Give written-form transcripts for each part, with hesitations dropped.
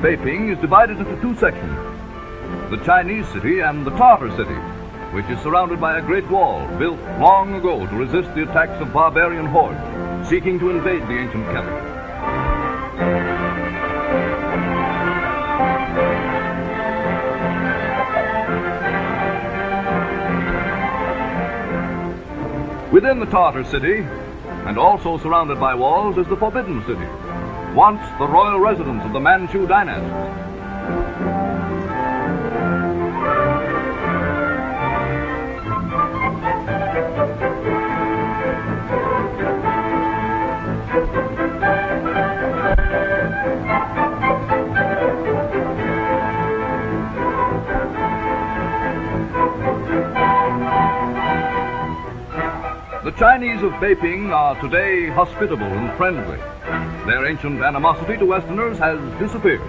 Peiping is divided into two sections, the Chinese city and the Tartar city, which is surrounded by a great wall built long ago to resist the attacks of barbarian hordes seeking to invade the ancient capital. Within the Tartar city, and also surrounded by walls, is the Forbidden City, once the royal residence of the Manchu dynasty. The Chinese of Peiping are today hospitable and friendly. Their ancient animosity to Westerners has disappeared.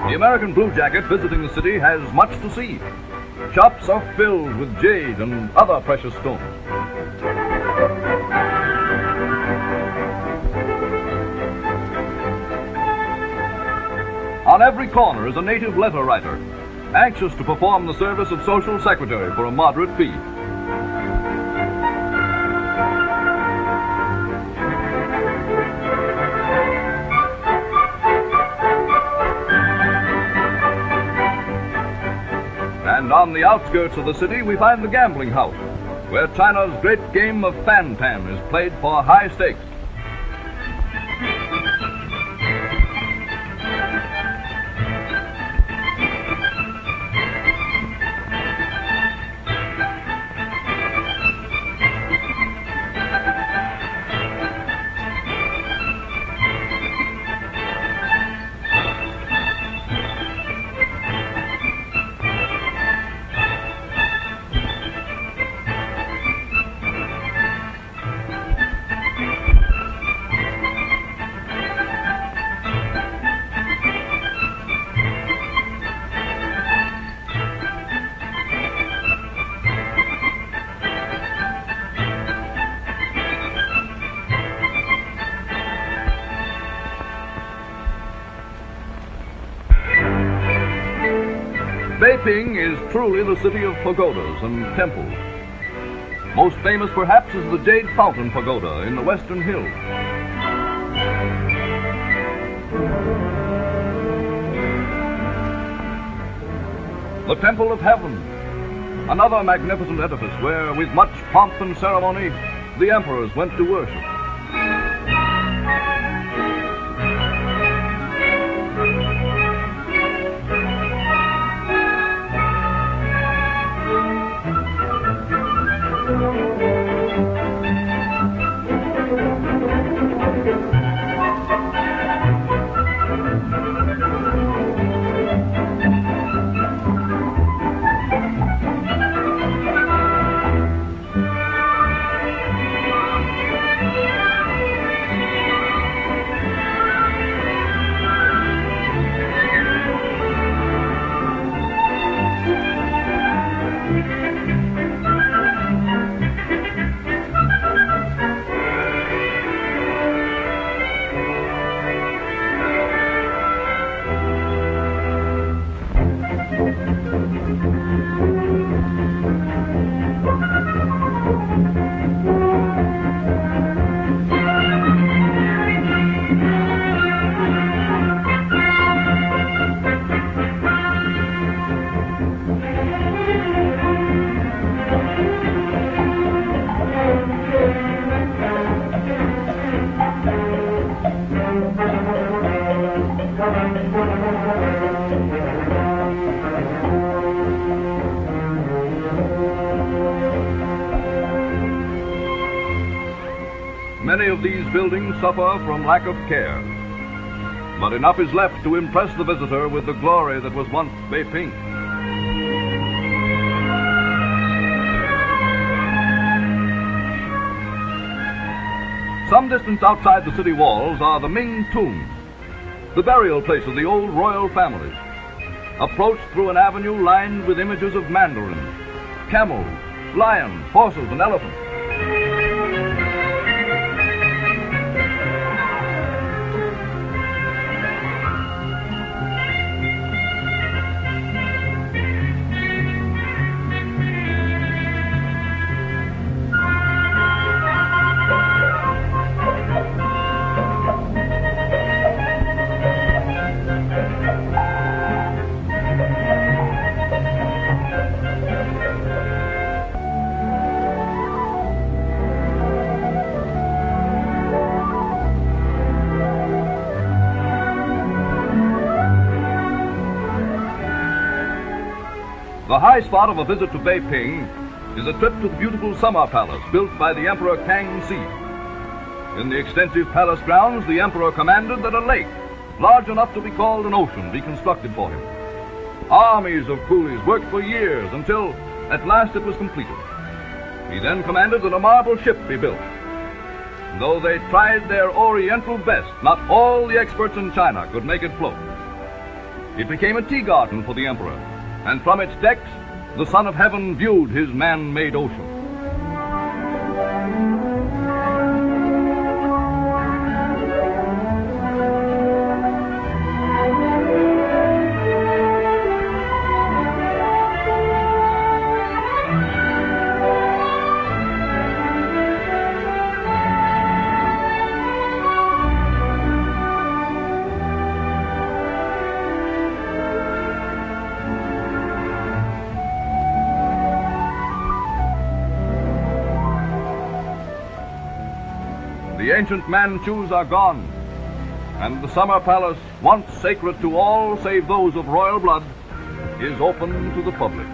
The American bluejacket visiting the city has much to see. Shops are filled with jade and other precious stones. On every corner is a native letter writer, anxious to perform the service of social secretary for a moderate fee. And on the outskirts of the city we find the gambling house, where China's great game of fan-tan is played for high stakes. Peiping is truly the city of pagodas and temples. Most famous, perhaps, is the Jade Fountain Pagoda in the Western Hills. The Temple of Heaven, another magnificent edifice where, with much pomp and ceremony, the emperors went to worship. Many of these buildings suffer from lack of care, but enough is left to impress the visitor with the glory that was once Peiping. Some distance outside the city walls are the Ming tombs, the burial place of the old royal families, approached through an avenue lined with images of mandarins, camels, lions, horses, and elephants. The high spot of a visit to Peiping is a trip to the beautiful summer palace built by the Emperor Kangxi. In the extensive palace grounds, the emperor commanded that a lake, large enough to be called an ocean, be constructed for him. Armies of coolies worked for years until, at last, it was completed. He then commanded that a marble ship be built. And though they tried their oriental best, not all the experts in China could make it float. It became a tea garden for the emperor, and from its decks, the Son of Heaven viewed his man-made ocean. The ancient Manchus are gone, and the summer palace, once sacred to all save those of royal blood, is open to the public.